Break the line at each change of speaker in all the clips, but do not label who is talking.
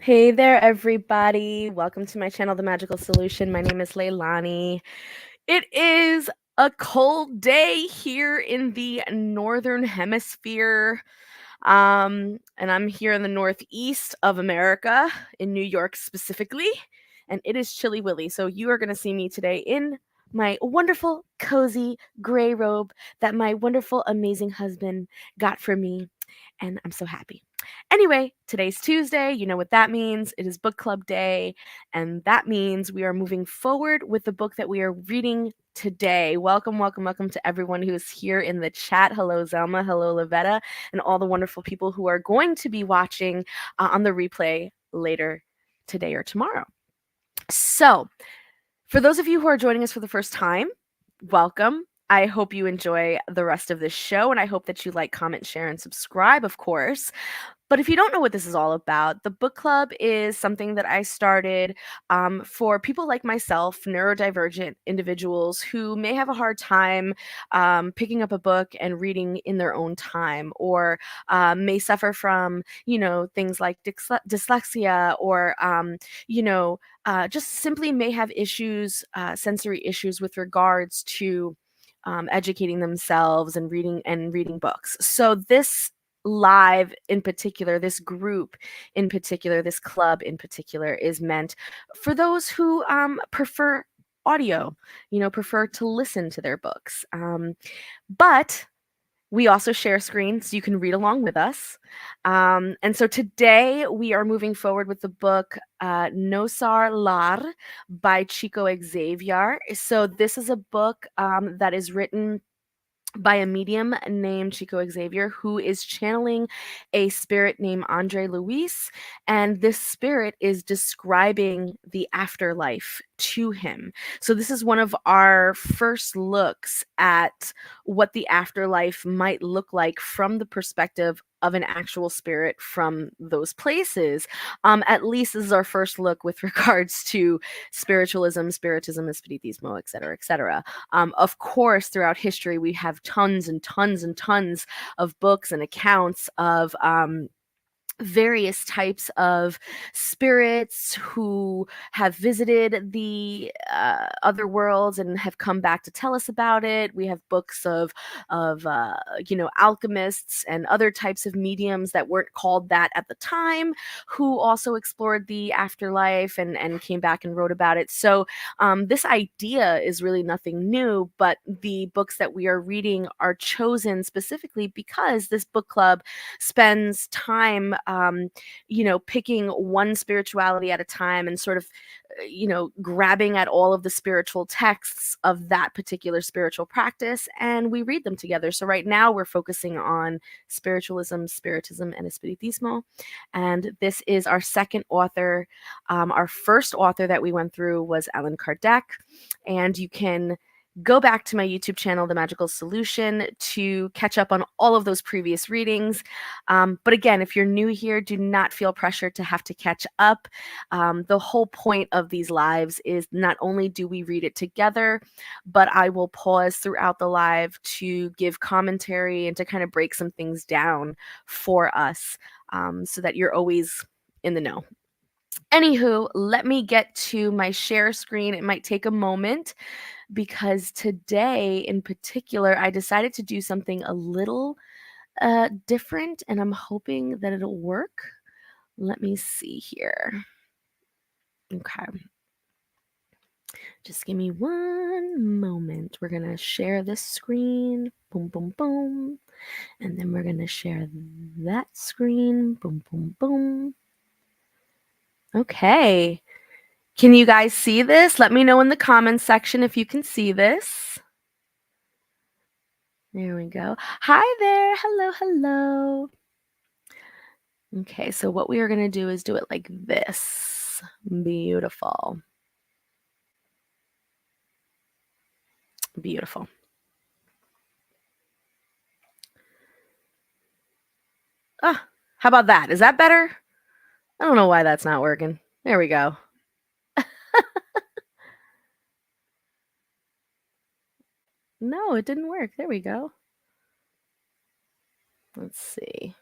Hey there, everybody. Welcome to my channel, The Magical Solution. My name is Leilani. It is a cold day here in the Northern Hemisphere. And I'm here in the Northeast of America, in New York specifically, and it is chilly willy. So you are going to see me today in my wonderful, cozy gray robe that my wonderful, amazing husband got for me, and I'm so happy. Anyway, today's Tuesday. You know what that means. It is book club day, and that means we are moving forward with the book that we are reading today. Welcome, welcome, welcome to everyone who is here in the chat. Hello, Zelma. Hello, Lavetta, and all the wonderful people who are going to be watching on the replay later today or tomorrow. So, for those of you who are joining us for the first time, welcome. I hope you enjoy the rest of this show, and I hope that you like, comment, share, and subscribe, of course. But if you don't know what this is all about, the book club is something that I started for people like myself, neurodivergent individuals who may have a hard time picking up a book and reading in their own time, or may suffer from, things like dyslexia, or, just simply may have issues, sensory issues with regards to educating themselves and reading books. So this live in particular, this group in particular, this club in particular is meant for those who prefer audio, prefer to listen to their books. But we also share screens, so you can read along with us. And so today we are moving forward with the book Nossor by Chico Xavier. So this is a book that is written by a medium named Chico Xavier, who is channeling a spirit named Andre Luis. And this spirit is describing the afterlife to him. So, this is one of our first looks at what the afterlife might look like from the perspective of an actual spirit from those places. At least this is our first look with regards to spiritualism, spiritism, espiritismo, et cetera. Of course, throughout history, we have tons and tons and tons of books and accounts of various types of spirits who have visited the other worlds and have come back to tell us about it. We have books of alchemists and other types of mediums that weren't called that at the time, who also explored the afterlife and came back and wrote about it. So this idea is really nothing new, but the books that we are reading are chosen specifically because this book club spends time picking one spirituality at a time and sort of, grabbing at all of the spiritual texts of that particular spiritual practice, and we read them together. So right now we're focusing on spiritualism, spiritism, and espiritismo. And this is our second author. Our first author that we went through was Allan Kardec, and you can go back to my YouTube channel, The Magical Solution, to catch up on all of those previous readings. But again, if you're new here, do not feel pressured to have to catch up. The whole point of these lives is not only do we read it together, but I will pause throughout the live to give commentary and to kind of break some things down for us, so that you're always in the know. Anywho, let me get to my share screen. It might take a moment because today in particular, I decided to do something a little different, and I'm hoping that it'll work. Let me see here. Okay. Just give me one moment. We're going to share this screen. Boom, boom, boom. And then we're going to share that screen. Boom, boom, boom. Okay. Can you guys see this? Let me know in the comments section if you can see this. There we go. Hi there. Hello, hello. Okay, so what we are going to do is do it like this. Beautiful. Beautiful. Ah, how about that? Is that better? I don't know why that's not working. There we go. No, it didn't work. There we go. Let's see.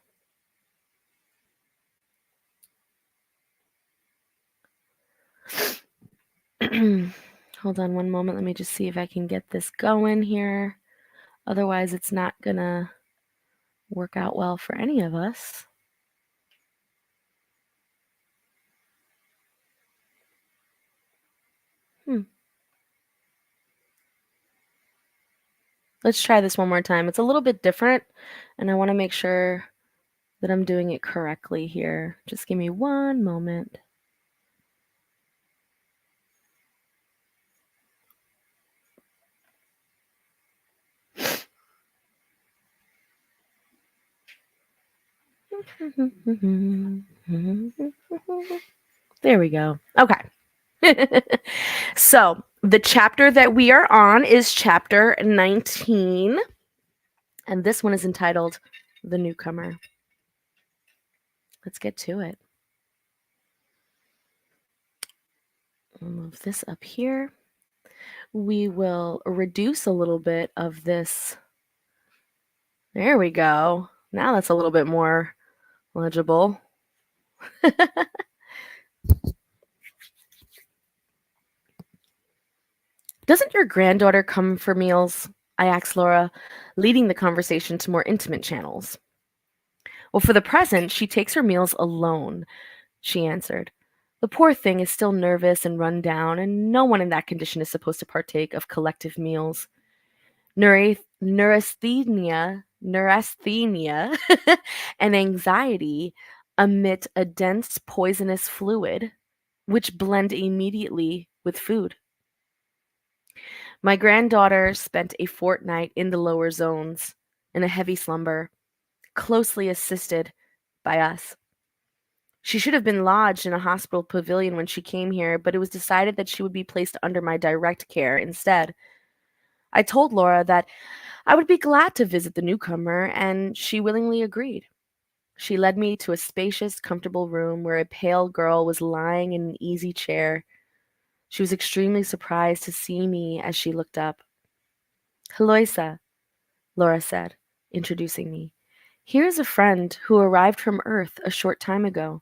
Hold on one moment. Let me just see if I can get this going here. Otherwise, it's not gonna work out well for any of us. Let's try this one more time. It's a little bit different, and I want to make sure that I'm doing it correctly here. Just give me one moment. There we go. Okay. So, the chapter that we are on is chapter 19, and this one is entitled The Newcomer. Let's get to it. I'll move this up here. We will reduce a little bit of this. There we go. Now that's a little bit more legible. Doesn't your granddaughter come for meals? I asked Laura, leading the conversation to more intimate channels. Well, for the present, she takes her meals alone, she answered. The poor thing is still nervous and run down, and no one in that condition is supposed to partake of collective meals. Neurasthenia, and anxiety emit a dense poisonous fluid, which blend immediately with food. My granddaughter spent a fortnight in the lower zones, in a heavy slumber, closely assisted by us. She should have been lodged in a hospital pavilion when she came here, but it was decided that she would be placed under my direct care instead. I told Laura that I would be glad to visit the newcomer, and she willingly agreed. She led me to a spacious, comfortable room where a pale girl was lying in an easy chair. She was extremely surprised to see me as she looked up. Heloisa, Laura said, introducing me. Here is a friend who arrived from Earth a short time ago.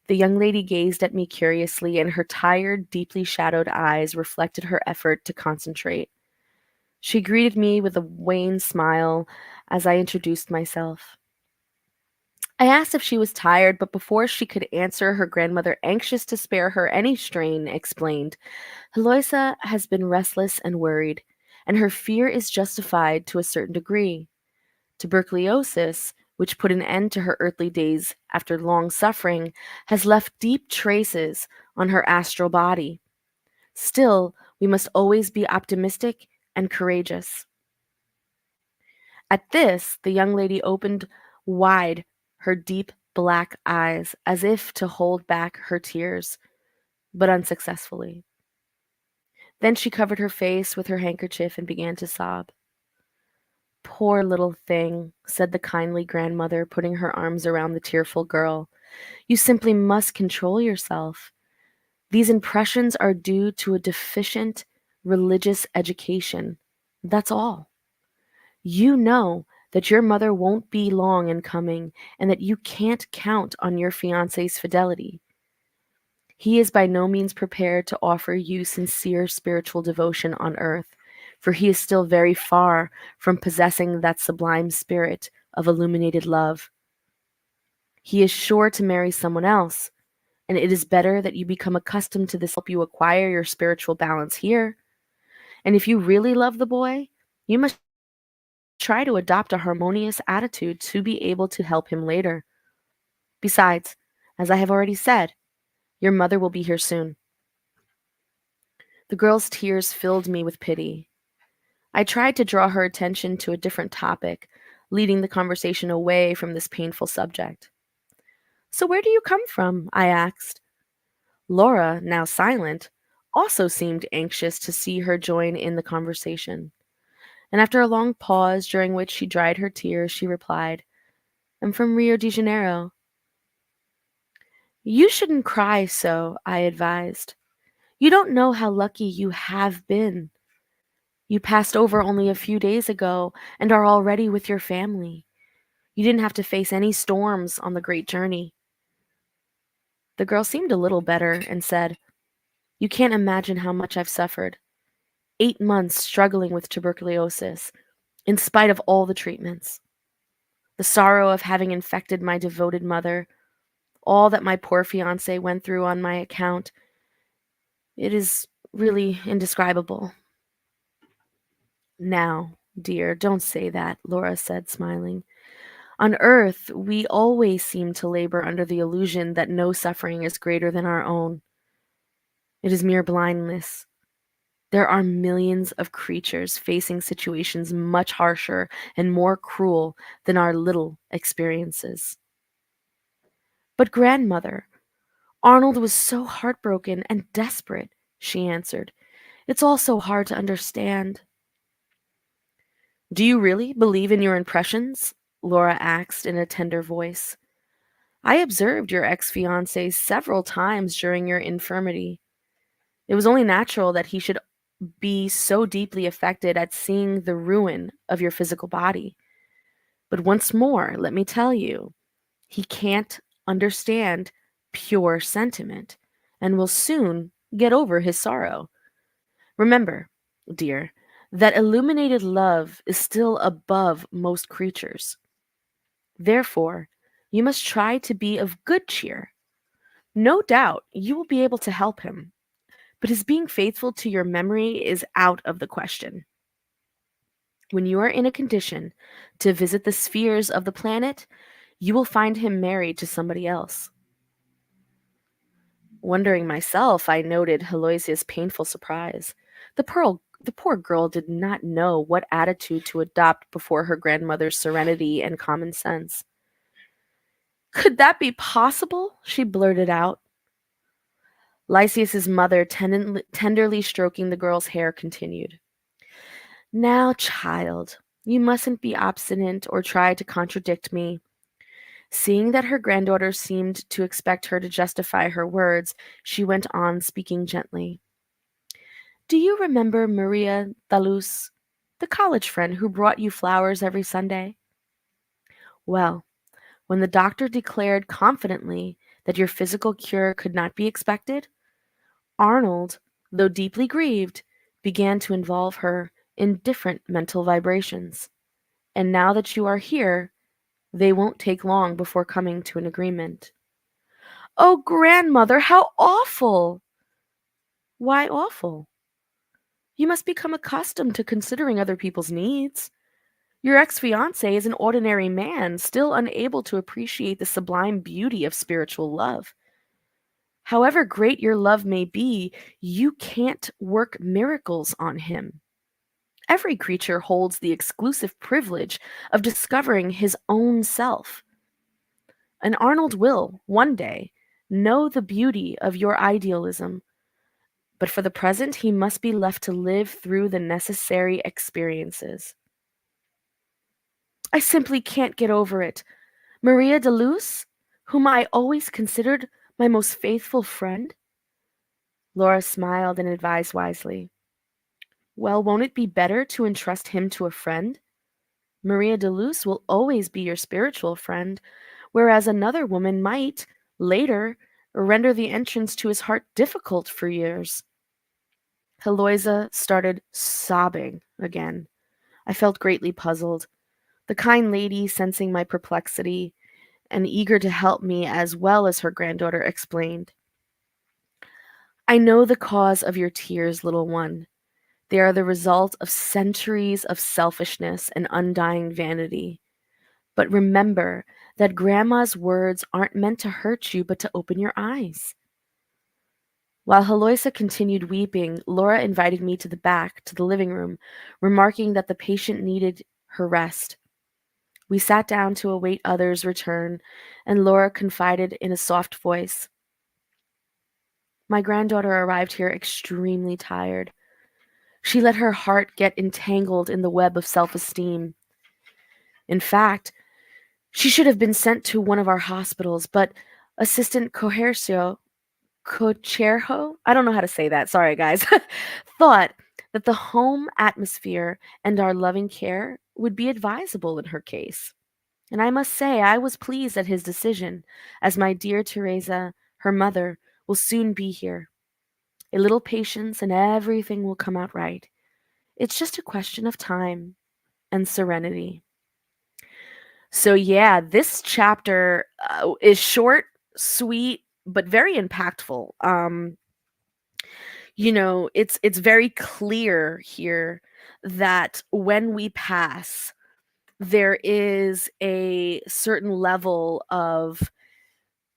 The young lady gazed at me curiously, and her tired, deeply shadowed eyes reflected her effort to concentrate. She greeted me with a wan smile as I introduced myself. I asked if she was tired, but before she could answer, her grandmother, anxious to spare her any strain, explained, Heloisa has been restless and worried, and her fear is justified to a certain degree. Tuberculosis, which put an end to her earthly days after long suffering, has left deep traces on her astral body. Still, we must always be optimistic and courageous. At this, the young lady opened wide her deep black eyes as if to hold back her tears, but unsuccessfully. Then she covered her face with her handkerchief and began to sob. Poor little thing, said the kindly grandmother, putting her arms around the tearful girl. You simply must control yourself. These impressions are due to a deficient religious education. That's all. You know that your mother won't be long in coming and that you can't count on your fiance's fidelity. He is by no means prepared to offer you sincere spiritual devotion on earth, for he is still very far from possessing that sublime spirit of illuminated love. He is sure to marry someone else, and it is better that you become accustomed to this help you acquire your spiritual balance here. And if you really love the boy, you must try to adopt a harmonious attitude to be able to help him later. Besides, as I have already said, your mother will be here soon. The girl's tears filled me with pity. I tried to draw her attention to a different topic, leading the conversation away from this painful subject. So where do you come from? I asked. Laura, now silent, also seemed anxious to see her join in the conversation. And after a long pause, during which she dried her tears, she replied, I'm from Rio de Janeiro. You shouldn't cry so, I advised. You don't know how lucky you have been. You passed over only a few days ago and are already with your family. You didn't have to face any storms on the great journey. The girl seemed a little better and said, You can't imagine how much I've suffered. 8 months struggling with tuberculosis, in spite of all the treatments. The sorrow of having infected my devoted mother, all that my poor fiancé went through on my account, it is really indescribable. Now, dear, don't say that, Laura said, smiling. On earth, we always seem to labor under the illusion that no suffering is greater than our own. It is mere blindness. There are millions of creatures facing situations much harsher and more cruel than our little experiences. But, grandmother, Arnold was so heartbroken and desperate, she answered. It's all so hard to understand. Do you really believe in your impressions? Laura asked in a tender voice. I observed your ex-fiancé several times during your infirmity. It was only natural that he should be so deeply affected at seeing the ruin of your physical body. But once more, let me tell you, he can't understand pure sentiment and will soon get over his sorrow. Remember, dear, that illuminated love is still above most creatures. Therefore, you must try to be of good cheer. No doubt you will be able to help him, but his being faithful to your memory is out of the question. When you are in a condition to visit the spheres of the planet, you will find him married to somebody else. Wondering myself, I noted Heloisia's painful surprise. The poor girl did not know what attitude to adopt before her grandmother's serenity and common sense. Could that be possible? She blurted out. Lysias's mother, tenderly stroking the girl's hair, continued. Now, child, you mustn't be obstinate or try to contradict me. Seeing that her granddaughter seemed to expect her to justify her words, she went on, speaking gently. Do you remember Maria Dalus, the college friend who brought you flowers every Sunday? Well, when the doctor declared confidently that your physical cure could not be expected, Arnold, though deeply grieved, began to involve her in different mental vibrations. And now that you are here, they won't take long before coming to an agreement. Oh, grandmother, how awful! Why awful? You must become accustomed to considering other people's needs. Your ex-fiancé is an ordinary man, still unable to appreciate the sublime beauty of spiritual love. However great your love may be, you can't work miracles on him. Every creature holds the exclusive privilege of discovering his own self. And Arnold will, one day, know the beauty of your idealism, but for the present he must be left to live through the necessary experiences. I simply can't get over it. Maria de Luz, whom I always considered my most faithful friend? Laura smiled and advised wisely. Well, won't it be better to entrust him to a friend? Maria de Luz will always be your spiritual friend, whereas another woman might, later, render the entrance to his heart difficult for years. Heloisa started sobbing again. I felt greatly puzzled. The kind lady, sensing my perplexity and eager to help me as well as her granddaughter, explained. I know the cause of your tears, little one. They are the result of centuries of selfishness and undying vanity. But remember that Grandma's words aren't meant to hurt you, but to open your eyes. While Heloisa continued weeping, Laura invited me to the back, to the living room, remarking that the patient needed her rest. We sat down to await others' return, and Laura confided in a soft voice. My granddaughter arrived here extremely tired. She let her heart get entangled in the web of self-esteem. In fact, she should have been sent to one of our hospitals, but Assistant Cocherho, I don't know how to say that, sorry guys, thought that the home atmosphere and our loving care would be advisable in her case. And I must say I was pleased at his decision, as my dear Teresa, her mother, will soon be here. A little patience and everything will come out right. It's just a question of time and serenity. So, yeah, this chapter is short, sweet, but very impactful. It's very clear here that when we pass, there is a certain level of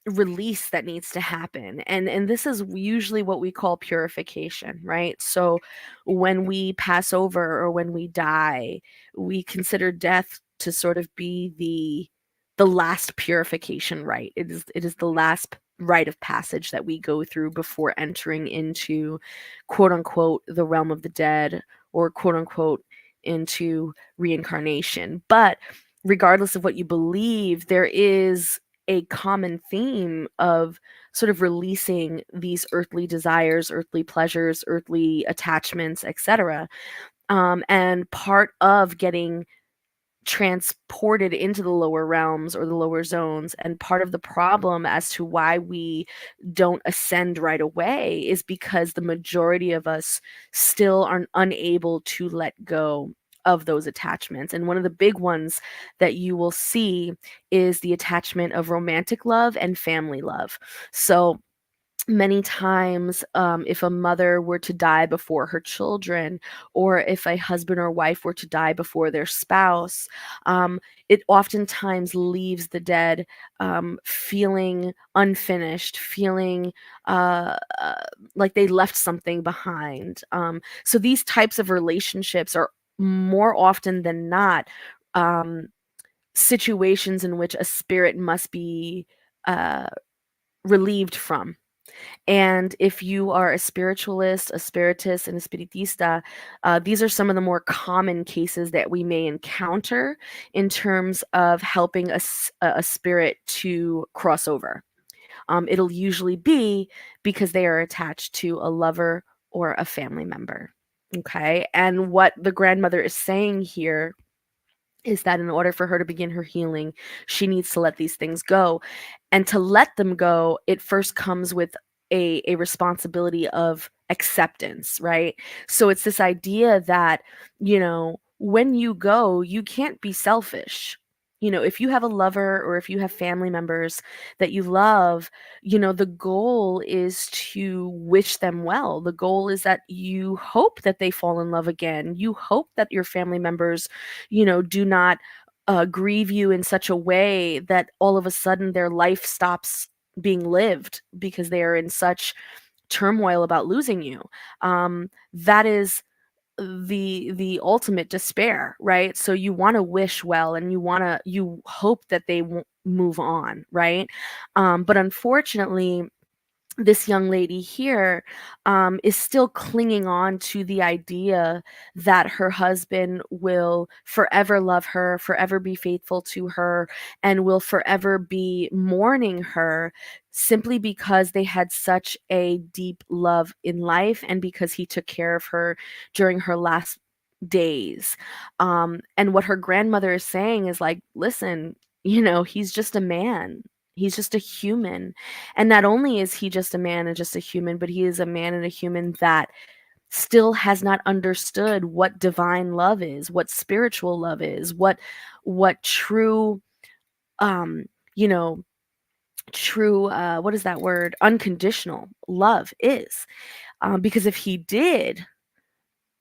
release that needs to happen, and this is usually what we call purification, right? So when we pass over or when we die, we consider death to sort of be the last purification rite. It is the last rite of passage that we go through before entering into, quote unquote, the realm of the dead, or quote unquote into reincarnation. But regardless of what you believe, there is a common theme of sort of releasing these earthly desires, earthly pleasures, earthly attachments, etc. And part of getting transported into the lower realms or the lower zones, and part of the problem as to why we don't ascend right away, is because the majority of us still are unable to let go of those attachments. And one of the big ones that you will see is the attachment of romantic love and family love. So many times, if a mother were to die before her children, or if a husband or wife were to die before their spouse, it oftentimes leaves the dead feeling unfinished, feeling like they left something behind. So these types of relationships are more often than not um, situations in which a spirit must be uh, relieved from. And if you are a spiritualist, a spiritist, and a spiritista, these are some of the more common cases that we may encounter in terms of helping a spirit to cross over. It'll usually be because they are attached to a lover or a family member. Okay. And what the grandmother is saying here is that in order for her to begin her healing, she needs to let these things go. And to let them go, it first comes with a responsibility of acceptance, right? So it's this idea that, when you go, you can't be selfish. If you have a lover or if you have family members that you love, the goal is to wish them well. The goal is that you hope that they fall in love again. You hope that your family members do not grieve you in such a way that all of a sudden their life stops being lived because they are in such turmoil about losing you. That is the ultimate despair, right? So you want to wish well, and you hope that they won't move on, right? But unfortunately, this young lady here is still clinging on to the idea that her husband will forever love her, forever be faithful to her, and will forever be mourning her, simply because they had such a deep love in life and because he took care of her during her last days. And what her grandmother is saying is like, listen, he's just a man. He's just a human. And not only is he just a man and just a human, but he is a man and a human that still has not understood what divine love is, what spiritual love is, what true um you know true what is that word, unconditional love is. Because if he did,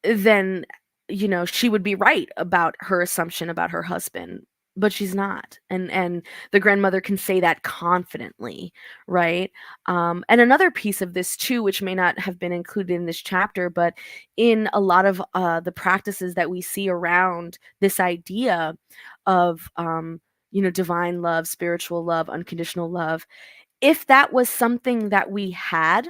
then she would be right about her assumption about her husband, but she's not. And the grandmother can say that confidently, right? And another piece of this too, which may not have been included in this chapter, but in a lot of the practices that we see around this idea of divine love, spiritual love, unconditional love, if that was something that we had,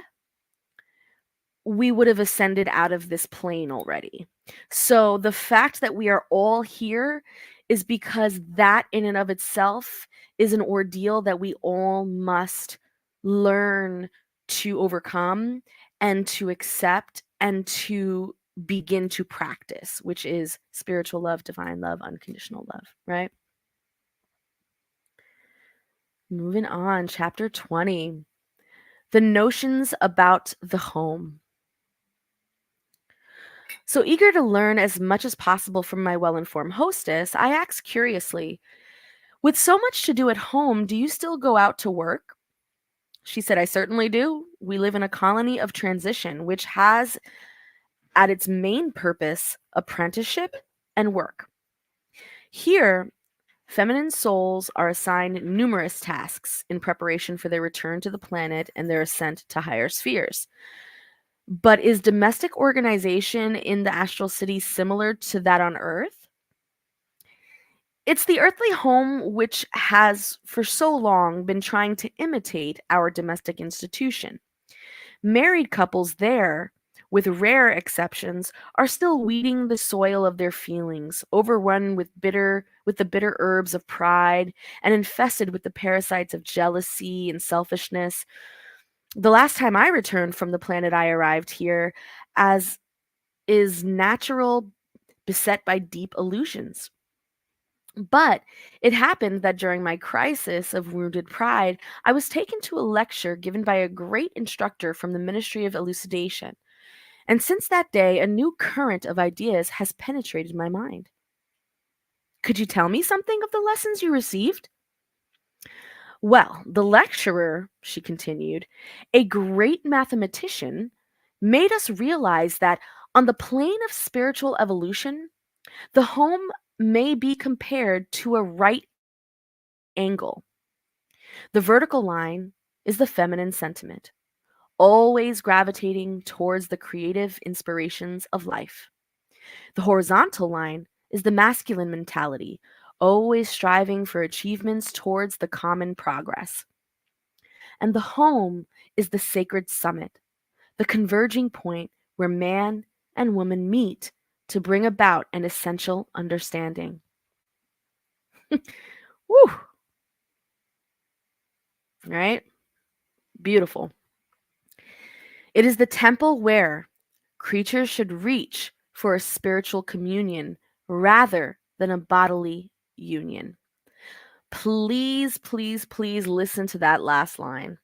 we would have ascended out of this plane already. So the fact that we are all here is because that in and of itself is an ordeal that we all must learn to overcome and to accept and to begin to practice, which is spiritual love, divine love, unconditional love, right? Moving on, chapter 20. The notions about the home. So eager to learn as much as possible from my well informed hostess, I asked curiously, with so much to do at home, do you still go out to work? She said, I certainly do. We live in a colony of transition, which has at its main purpose apprenticeship and work. Here, feminine souls are assigned numerous tasks in preparation for their return to the planet and their ascent to higher spheres. But is domestic organization in the astral city similar to that on Earth? It's the earthly home which has for so long been trying to imitate our domestic institution. Married couples there, with rare exceptions, are still weeding the soil of their feelings, overrun with the bitter herbs of pride and infested with the parasites of jealousy and selfishness. The last time I returned from the planet I arrived here, as is natural, beset by deep illusions. But it happened that during my crisis of wounded pride, I was taken to a lecture given by a great instructor from the Ministry of Elucidation. And since that day, a new current of ideas has penetrated my mind. Could you tell me something of the lessons you received? Well, the lecturer, she continued, a great mathematician, made us realize that on the plane of spiritual evolution, the home may be compared to a right angle. The vertical line is the feminine sentiment, always gravitating towards the creative inspirations of life. The horizontal line is the masculine mentality, always striving for achievements towards the common progress. And the home is the sacred summit, the converging point where man and woman meet to bring about an essential understanding. Woo! Right? Beautiful. It is the temple where creatures should reach for a spiritual communion rather than a bodily union. Please, please, please listen to that last line.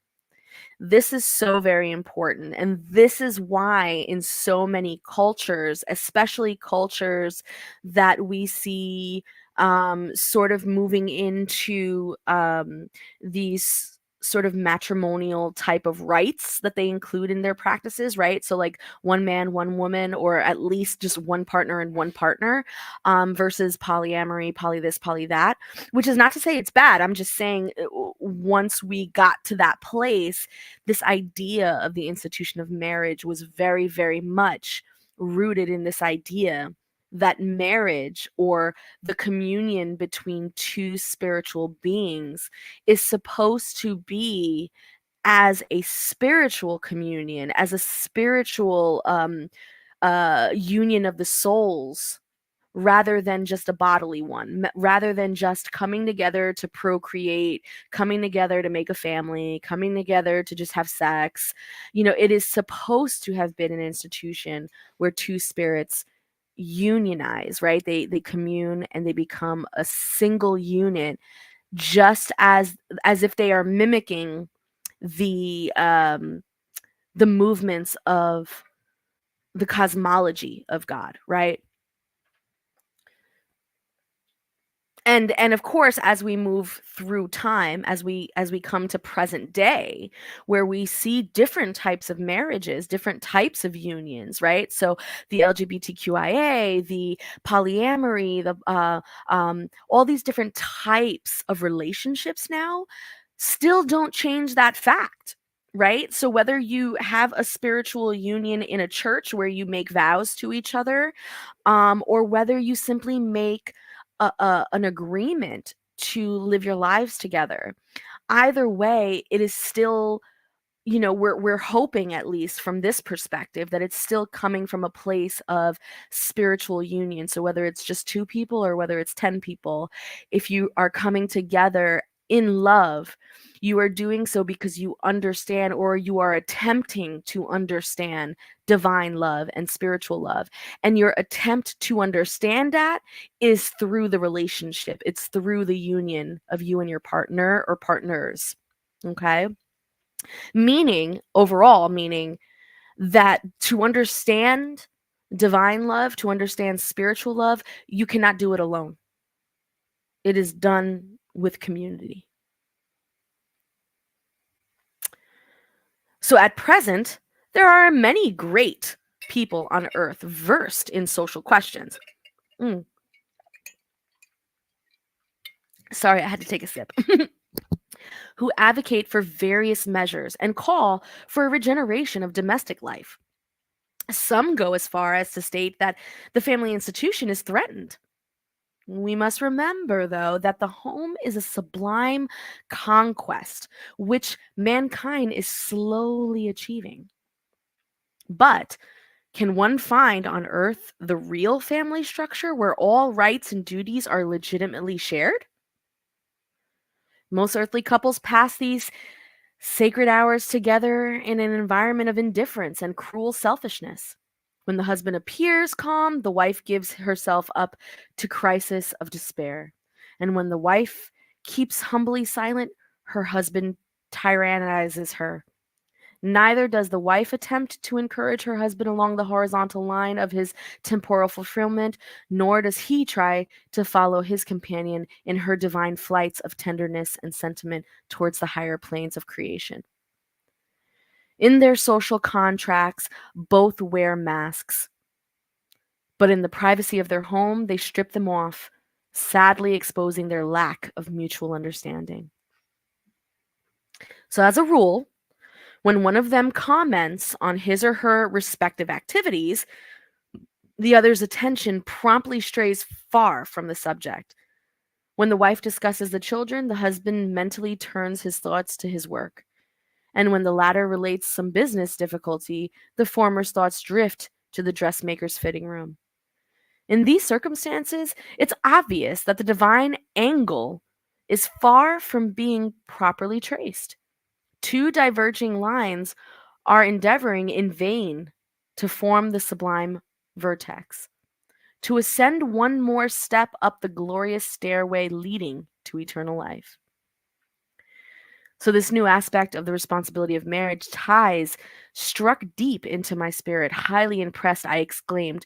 This is so very important. And this is why, in so many cultures, especially cultures that we see sort of moving into these sort of matrimonial type of rights that they include in their practices, right? So, like one man, one woman, or at least just one partner and one partner versus polyamory, poly this, poly that, which is not to say it's bad. I'm just saying once we got to that place, this idea of the institution of marriage was very, very much rooted in this idea that marriage or the communion between two spiritual beings is supposed to be as a spiritual communion, as a spiritual union of the souls rather than just a bodily one, rather than just coming together to procreate, coming together to make a family, coming together to just have sex. You know, it is supposed to have been an institution where two spirits unionize, right? They commune and they become a single unit, just as if they are mimicking the movements of the cosmology of God, right? And of course, as we move through time, as we come to present day, where we see different types of marriages, different types of unions, right? So the LGBTQIA, the polyamory, the all these different types of relationships now still don't change that fact, right? So whether you have a spiritual union in a church where you make vows to each other, or whether you simply make an agreement to live your lives together. Either way, it is still, you know, we're hoping, at least from this perspective, that it's still coming from a place of spiritual union. So whether it's just two people or whether it's 10 people, if you are coming together in love, you are doing so because you understand, or you are attempting to understand, divine love and spiritual love. And your attempt to understand that is through the relationship. It's through the union of you and your partner or partners. Okay? Meaning, overall, meaning that to understand Divine love, to understand spiritual love, you cannot do it alone. It is done with community. So at present, there are many great people on earth versed in social questions. Mm. Sorry, I had to take a sip. Who advocate for various measures and call for a regeneration of domestic life. Some go as far as to state that the family institution is threatened. We must remember, though, that the home is a sublime conquest which mankind is slowly achieving. But can one find on earth the real family structure where all rights and duties are legitimately shared? Most earthly couples pass these sacred hours together in an environment of indifference and cruel selfishness. When the husband appears calm, the wife gives herself up to crisis of despair. And when the wife keeps humbly silent, her husband tyrannizes her. Neither does the wife attempt to encourage her husband along the horizontal line of his temporal fulfillment, nor does he try to follow his companion in her divine flights of tenderness and sentiment towards the higher planes of creation. In their social contracts, both wear masks, but in the privacy of their home, they strip them off, sadly exposing their lack of mutual understanding. So, as a rule, when one of them comments on his or her respective activities, the other's attention promptly strays far from the subject. When the wife discusses the children, the husband mentally turns his thoughts to his work. And when the latter relates some business difficulty, the former's thoughts drift to the dressmaker's fitting room. In these circumstances, it's obvious that the divine angle is far from being properly traced. Two diverging lines are endeavoring in vain to form the sublime vertex, to ascend one more step up the glorious stairway leading to eternal life. So, this new aspect of the responsibility of marriage ties struck deep into my spirit. Highly impressed, I exclaimed,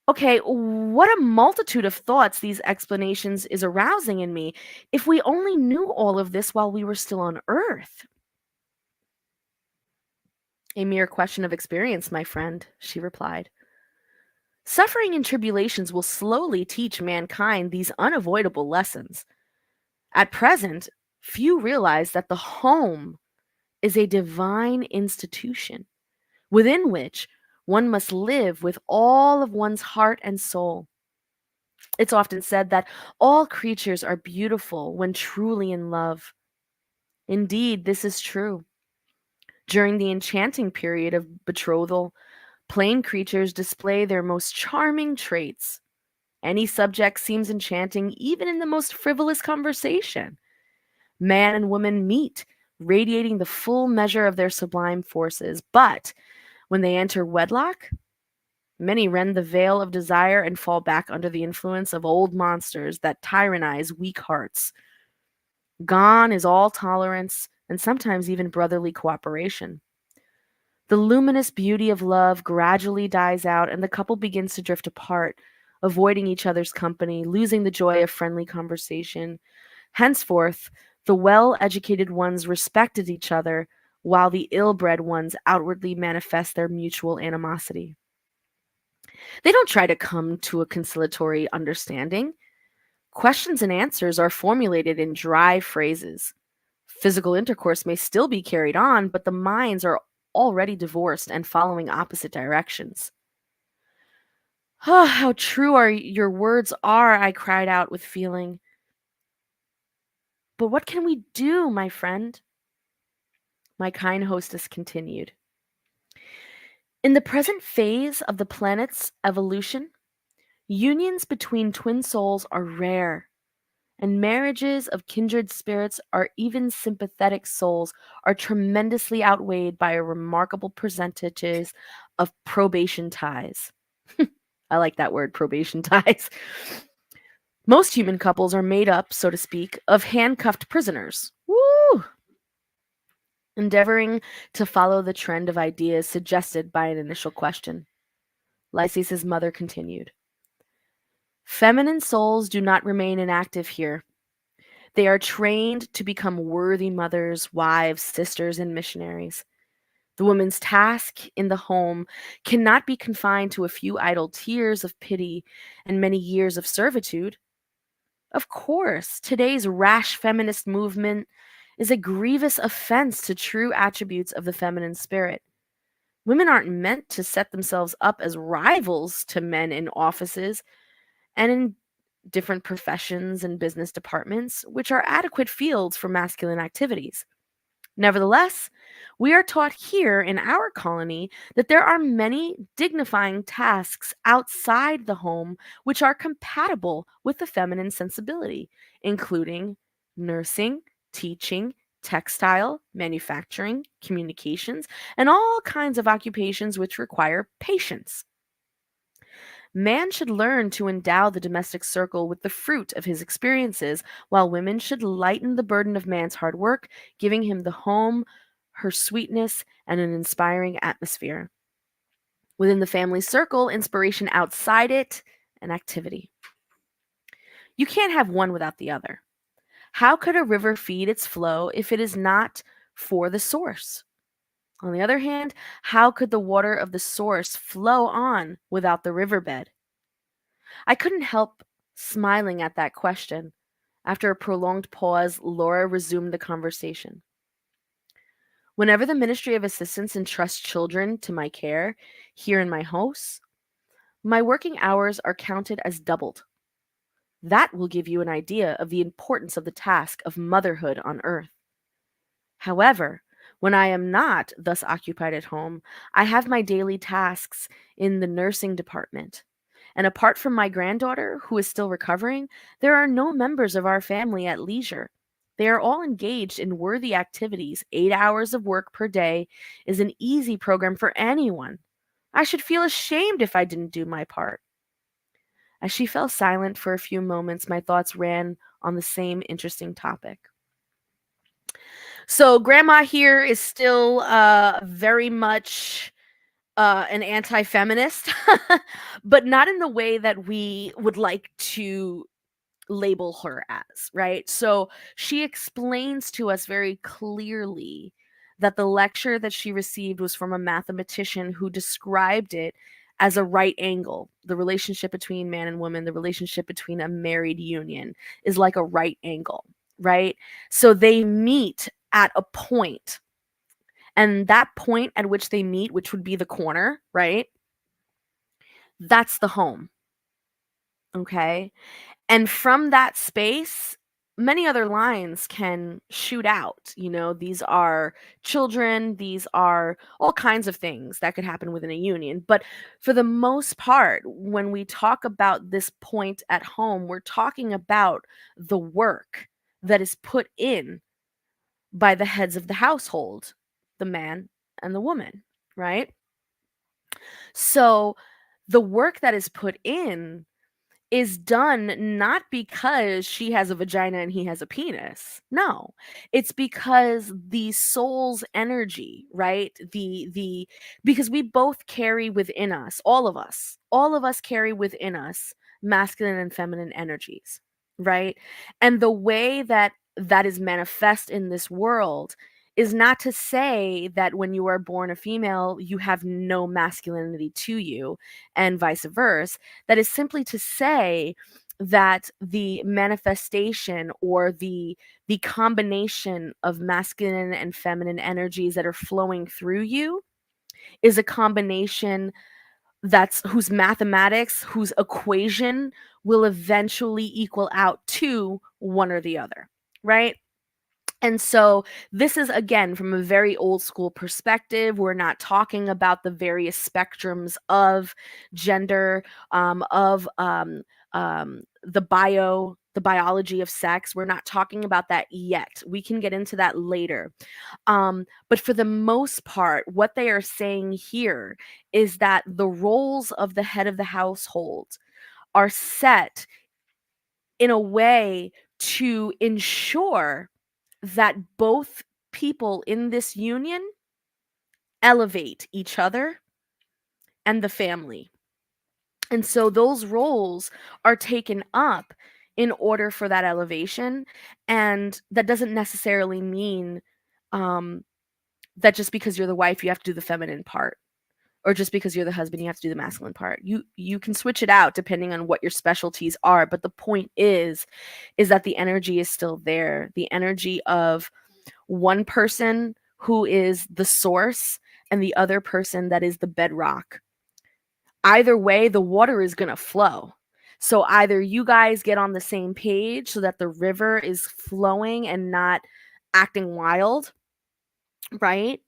okay, what a multitude of thoughts these explanations is arousing in me. If we only knew all of this while we were still on earth. A mere question of experience, my friend, she replied. Suffering and tribulations will slowly teach mankind these unavoidable lessons. At present, few realize that the home is a divine institution within which one must live with all of one's heart and soul. It's often said that all creatures are beautiful when truly in love. Indeed, this is true. During the enchanting period of betrothal, plain creatures display their most charming traits. Any subject seems enchanting even in the most frivolous conversation. Man and woman meet, radiating the full measure of their sublime forces. But when they enter wedlock, many rend the veil of desire and fall back under the influence of old monsters that tyrannize weak hearts. Gone is all tolerance and sometimes even brotherly cooperation. The luminous beauty of love gradually dies out, and the couple begins to drift apart, avoiding each other's company, losing the joy of friendly conversation. Henceforth, the well educated ones respected each other, while the ill bred ones outwardly manifest their mutual animosity. They don't try to come to a conciliatory understanding. Questions and answers are formulated in dry phrases. Physical intercourse may still be carried on, but the minds are already divorced and following opposite directions. Oh, how true your words are, I cried out with feeling. But what can we do, my friend? My kind hostess continued. In the present phase of the planet's evolution, unions between twin souls are rare, and marriages of kindred spirits or even sympathetic souls are tremendously outweighed by a remarkable percentages of probation ties. I like that word, probation ties. Most human couples are made up, so to speak, of handcuffed prisoners. Woo! Endeavoring to follow the trend of ideas suggested by an initial question. Lysias' mother continued. Feminine souls do not remain inactive here. They are trained to become worthy mothers, wives, sisters, and missionaries. The woman's task in the home cannot be confined to a few idle tears of pity and many years of servitude. Of course, today's rash feminist movement is a grievous offense to true attributes of the feminine spirit. Women aren't meant to set themselves up as rivals to men in offices and in different professions and business departments, which are adequate fields for masculine activities. Nevertheless, we are taught here in our colony that there are many dignifying tasks outside the home which are compatible with the feminine sensibility, including nursing, teaching, textile, manufacturing, communications, and all kinds of occupations which require patience. Man should learn to endow the domestic circle with the fruit of his experiences, while women should lighten the burden of man's hard work, giving him the home, her sweetness, and an inspiring atmosphere. Within the family circle, inspiration outside it, and activity. You can't have one without the other. How could a river feed its flow if it is not for the source? On the other hand, how could the water of the source flow on without the riverbed? I couldn't help smiling at that question. After a prolonged pause, Laura resumed the conversation. Whenever the Ministry of Assistance entrusts children to my care here in my house, my working hours are counted as doubled. That will give you an idea of the importance of the task of motherhood on earth. However, when I am not thus occupied at home, I have my daily tasks in the nursing department. And apart from my granddaughter, who is still recovering, there are no members of our family at leisure. They are all engaged in worthy activities. 8 hours of work per day is an easy program for anyone. I should feel ashamed if I didn't do my part. As she fell silent for a few moments, my thoughts ran on the same interesting topic. So, Grandma here is still very much an anti-feminist, but not in the way that we would like to label her as, right? So she explains to us very clearly that the lecture that she received was from a mathematician who described it as a right angle. The relationship between man and woman, the relationship between a married union is like a right angle, right? So they meet at a point, and that point at which they meet, which would be the corner, right? That's the home. Okay. And from that space, many other lines can shoot out. You know, these are children, these are all kinds of things that could happen within a union. But for the most part, when we talk about this point at home, we're talking about the work that is put in by the heads of the household, the man and the woman, right? So the work that is put in is done not because she has a vagina and he has a penis. No. It's because the soul's energy, right? The because we both carry within us, all of us carry within us masculine and feminine energies, right? And the way that that is manifest in this world is not to say that when you are born a female, you have no masculinity to you, and vice versa. That is simply to say that the manifestation or the combination of masculine and feminine energies that are flowing through you is a combination that's whose mathematics, whose equation will eventually equal out to one or the other, right? And so this is again from a very old school perspective. We're not talking about the various spectrums of gender, the biology of sex. We're not talking about that yet. We can get into that later. But for the most part, what they are saying here is that the roles of the head of the household are set in a way to ensure that both people in this union elevate each other and the family. And so those roles are taken up in order for that elevation. And that doesn't necessarily mean um, that just because you're the wife, you have to do the feminine part. Or just because you're the husband, you have to do the masculine part. You can switch it out depending on what your specialties are. But the point is that the energy is still there. The energy of one person who is the source and the other person that is the bedrock. Either way, the water is going to flow. So either you guys get on the same page so that the river is flowing and not acting wild, right?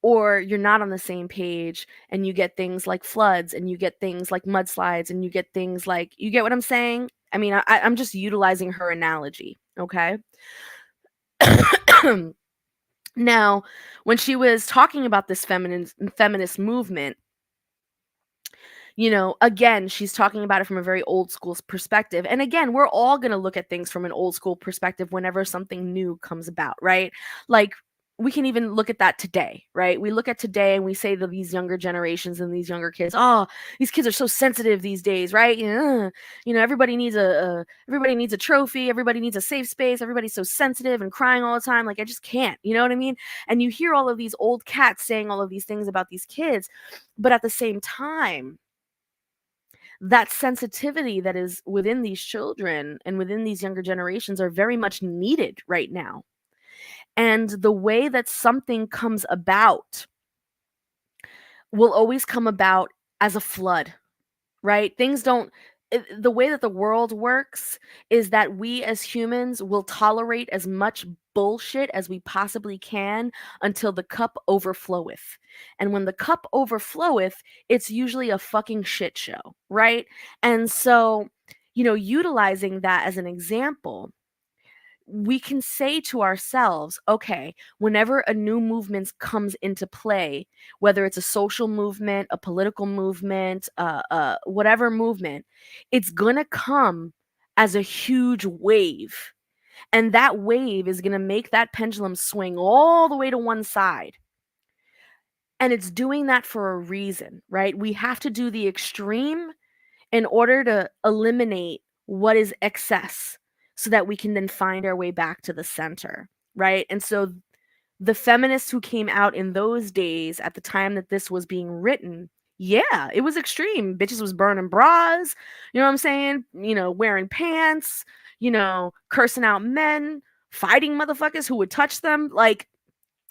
Or you're not on the same page and you get things like floods and you get things like mudslides and you get things like, you get what I'm saying? I mean, I'm just utilizing her analogy, okay? Now, when she was talking about this feminist movement, again, she's talking about it from a very old school perspective. And again, we're all going to look at things from an old school perspective whenever something new comes about, right? Like, we can even look at that today, right? We look at today and we say to these younger generations and these younger kids, oh, these kids are so sensitive these days, right? Everybody needs everybody needs a trophy, everybody needs a safe space, everybody's so sensitive and crying all the time. Like, I just can't, you know what I mean? And you hear all of these old cats saying all of these things about these kids, but at the same time, that sensitivity that is within these children and within these younger generations are very much needed right now. And the way that something comes about will always come about as a flood, right? Things don't the way that the world works is that we as humans will tolerate as much bullshit as we possibly can until the cup overfloweth. And when the cup overfloweth, it's usually a fucking shit show, right? And so, utilizing that as an example, we can say to ourselves, okay, whenever a new movement comes into play, whether it's a social movement, a political movement, whatever movement, it's going to come as a huge wave. And that wave is going to make that pendulum swing all the way to one side. And it's doing that for a reason, right? We have to do the extreme in order to eliminate what is excess so that we can then find our way back to the center, right? And so the feminists who came out in those days at the time that this was being written, yeah, it was extreme. Bitches was burning bras, you know what I'm saying? Wearing pants, cursing out men, fighting motherfuckers who would touch them. Like,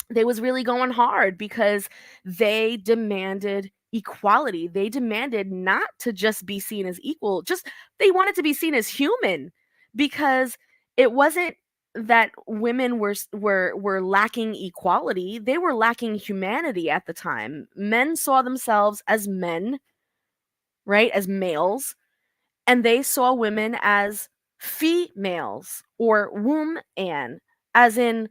they was really going hard because they demanded equality. They demanded not to just be seen as equal, just they wanted to be seen as human, because it wasn't that women were lacking equality, they were lacking humanity at the time. Men saw themselves as men, right? As males, and they saw women as females or womb an, as in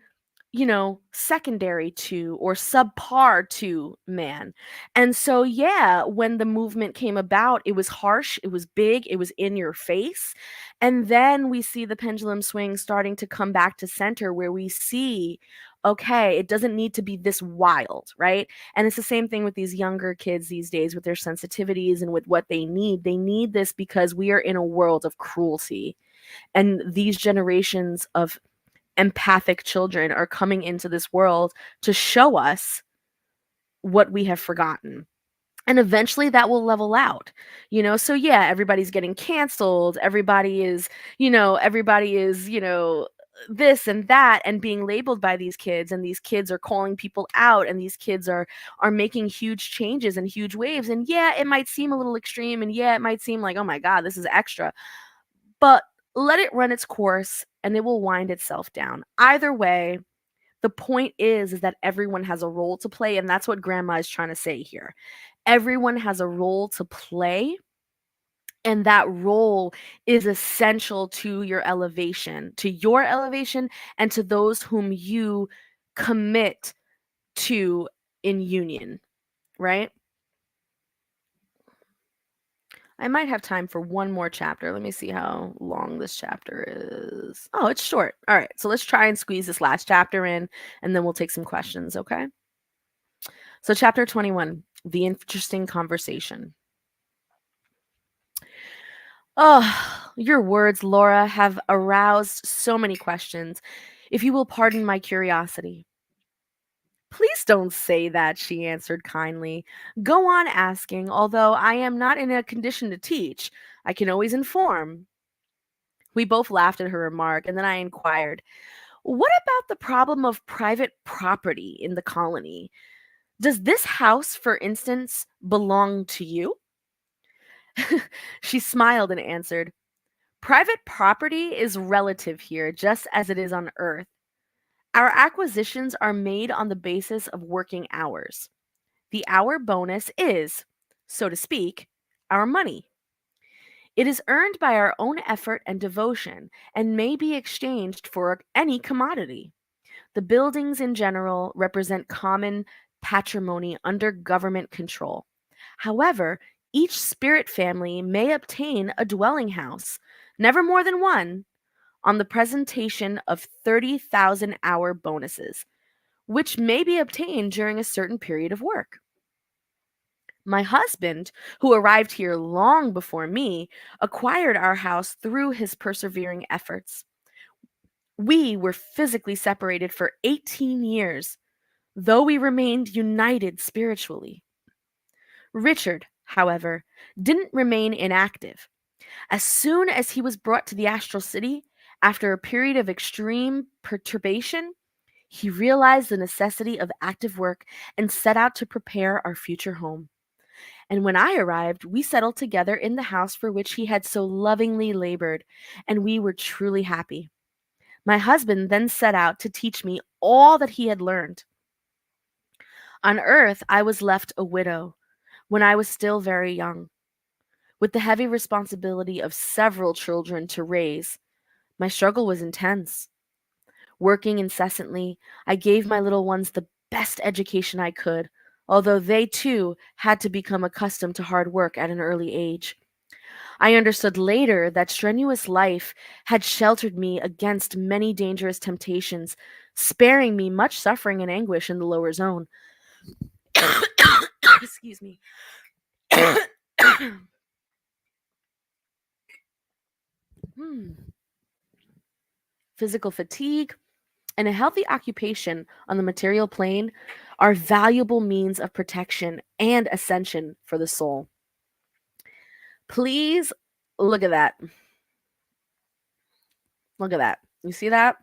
secondary to or subpar to man. And so, yeah, when the movement came about, it was harsh, it was big, it was in your face. And then we see the pendulum swing starting to come back to center, where we see, okay, it doesn't need to be this wild, right? And it's the same thing with these younger kids these days with their sensitivities and with what they need. They need this because we are in a world of cruelty. And these generations of empathic children are coming into this world to show us what we have forgotten. And eventually that will level out, so yeah, everybody's getting canceled, everybody is this and that, and being labeled by these kids, and these kids are calling people out, and these kids are making huge changes and huge waves. And yeah, it might seem a little extreme, and yeah, it might seem like, oh my god, this is extra, but let it run its course and it will wind itself down. Either way, the point is that everyone has a role to play, and that's what grandma is trying to say here. Everyone has a role to play, and that role is essential to your elevation, and to those whom you commit to in union, right? I might have time for one more chapter. Let me see how long this chapter is. Oh, it's short. All right, so let's try and squeeze this last chapter in, and then we'll take some questions, okay? So chapter 21, the interesting conversation. Oh, your words, Laura, have aroused so many questions. If you will pardon my curiosity. Please don't say that, she answered kindly. Go on asking, although I am not in a condition to teach. I can always inform. We both laughed at her remark, and then I inquired, what about the problem of private property in the colony? Does this house, for instance, belong to you? She smiled and answered, private property is relative here, just as it is on Earth. Our acquisitions are made on the basis of working hours. The hour bonus is, so to speak, our money. It is earned by our own effort and devotion and may be exchanged for any commodity. The buildings in general represent common patrimony under government control. However, each spirit family may obtain a dwelling house, never more than one, on the presentation of 30,000 hour bonuses, which may be obtained during a certain period of work. My husband, who arrived here long before me, acquired our house through his persevering efforts. We were physically separated for 18 years, though we remained united spiritually. Richard, however, didn't remain inactive. As soon as he was brought to the astral city, after a period of extreme perturbation, he realized the necessity of active work and set out to prepare our future home. And when I arrived, we settled together in the house for which he had so lovingly labored, and we were truly happy. My husband then set out to teach me all that he had learned. On earth, I was left a widow when I was still very young, with the heavy responsibility of several children to raise. My struggle was intense. Working incessantly, I gave my little ones the best education I could, although they too had to become accustomed to hard work at an early age. I understood later that strenuous life had sheltered me against many dangerous temptations, sparing me much suffering and anguish in the lower zone. Excuse me. Hmm. Physical fatigue and a healthy occupation on the material plane are valuable means of protection and ascension for the soul. Please look at that. Look at that. You see that?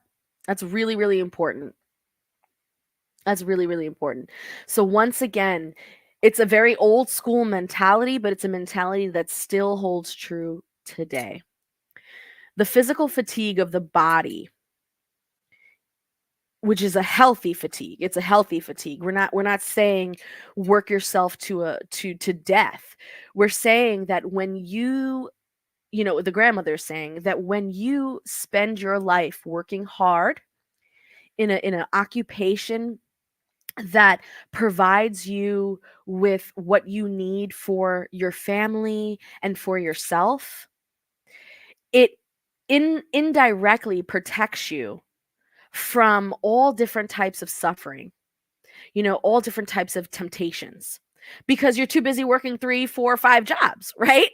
That's really, really important. That's really, really important. So, once again, it's a very old school mentality, but it's a mentality that still holds true today. The physical fatigue of the body, which is a healthy fatigue. It's a healthy fatigue. We're not saying work yourself to death. We're saying that when the grandmother's saying that when you spend your life working hard in an occupation that provides you with what you need for your family and for yourself, it indirectly protects you from all different types of suffering, all different types of temptations. Because you're too busy working 3, 4, 5 jobs, right?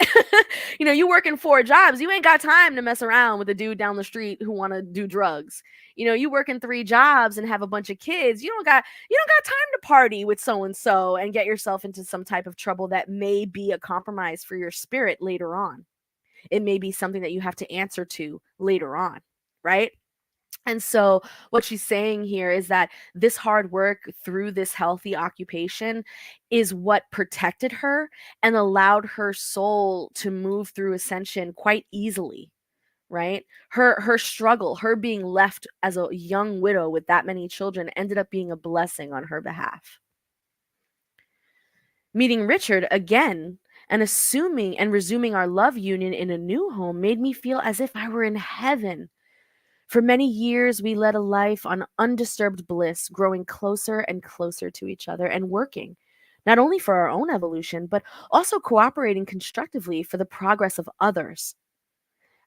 You working 4 jobs, you ain't got time to mess around with a dude down the street who want to do drugs. You working 3 jobs and have a bunch of kids. You don't got time to party with so and so and get yourself into some type of trouble that may be a compromise for your spirit later on. It may be something that you have to answer to later on, right? And so, what she's saying here is that this hard work through this healthy occupation is what protected her and allowed her soul to move through ascension quite easily, right? Her struggle, her being left as a young widow with that many children ended up being a blessing on her behalf. Meeting Richard again and assuming and resuming our love union in a new home made me feel as if I were in heaven. For many years, we led a life on undisturbed bliss, growing closer and closer to each other and working, not only for our own evolution, but also cooperating constructively for the progress of others.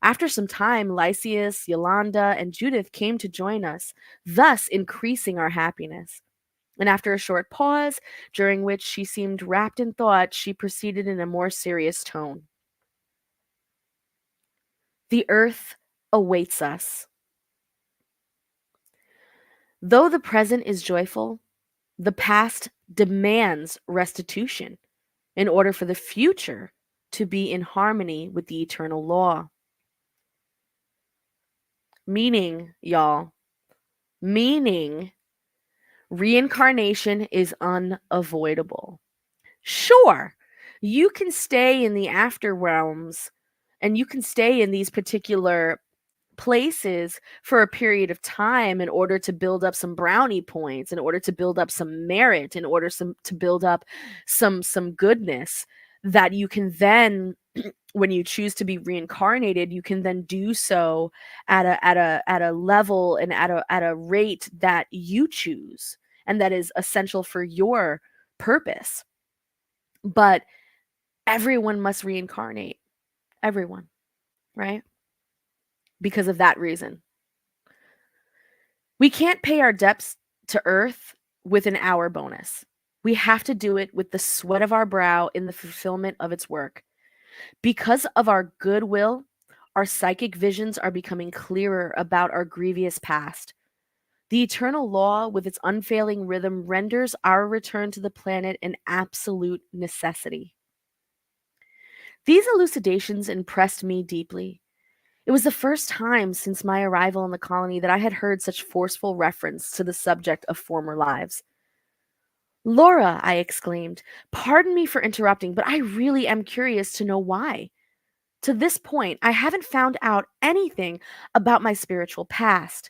After some time, Lysias, Yolanda, and Judith came to join us, thus increasing our happiness. And after a short pause, during which she seemed wrapped in thought, she proceeded in a more serious tone. The earth awaits us. Though the present is joyful, the past demands restitution in order for the future to be in harmony with the eternal law. Meaning, y'all, meaning reincarnation is unavoidable. Sure, you can stay in the after realms and you can stay in these particular places for a period of time in order to build up some brownie points, in order to build up some merit, in order to build up some goodness that you can then when you choose to be reincarnated, you can then do so at a level and at a rate that you choose and that is essential for your purpose. But everyone must reincarnate. Everyone, right? Because of that reason. We can't pay our debts to Earth with an hour bonus. We have to do it with the sweat of our brow in the fulfillment of its work. Because of our goodwill, our psychic visions are becoming clearer about our grievous past. The eternal law, with its unfailing rhythm, renders our return to the planet an absolute necessity. These elucidations impressed me deeply. It was the first time since my arrival in the colony that I had heard such forceful reference to the subject of former lives. Laura, I exclaimed, pardon me for interrupting, but I really am curious to know why. To this point, I haven't found out anything about my spiritual past.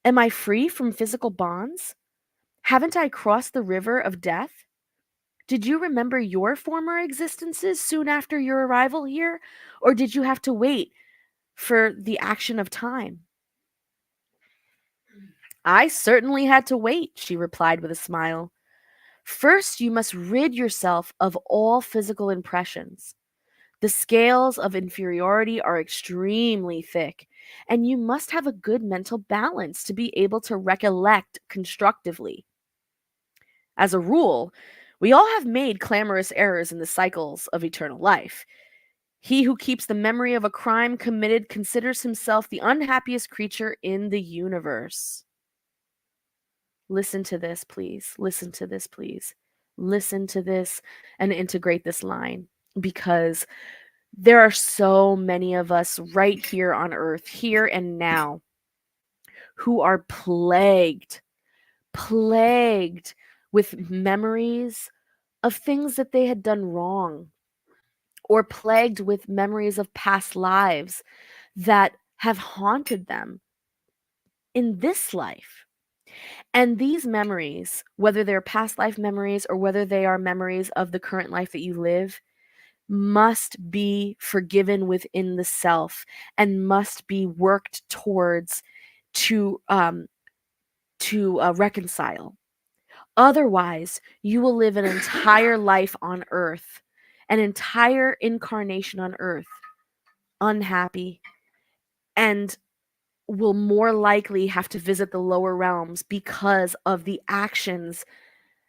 Am I free from physical bonds? Haven't I crossed the river of death? Did you remember your former existences soon after your arrival here? Or did you have to wait for the action of time? I certainly had to wait, she replied with a smile. First, you must rid yourself of all physical impressions. The scales of inferiority are extremely thick, and you must have a good mental balance to be able to recollect constructively. As a rule, we all have made clamorous errors in the cycles of eternal life. He who keeps the memory of a crime committed considers himself the unhappiest creature in the universe. Listen to this, please. Listen to this, please. Listen to this and integrate this line because there are so many of us right here on earth, here and now, who are plagued with memories of things that they had done wrong, or plagued with memories of past lives that have haunted them in this life. And these memories, whether they're past life memories or whether they are memories of the current life that you live, must be forgiven within the self and must be worked towards to reconcile. Otherwise, you will live an entire life on earth, an entire incarnation on earth, unhappy, and will more likely have to visit the lower realms because of the actions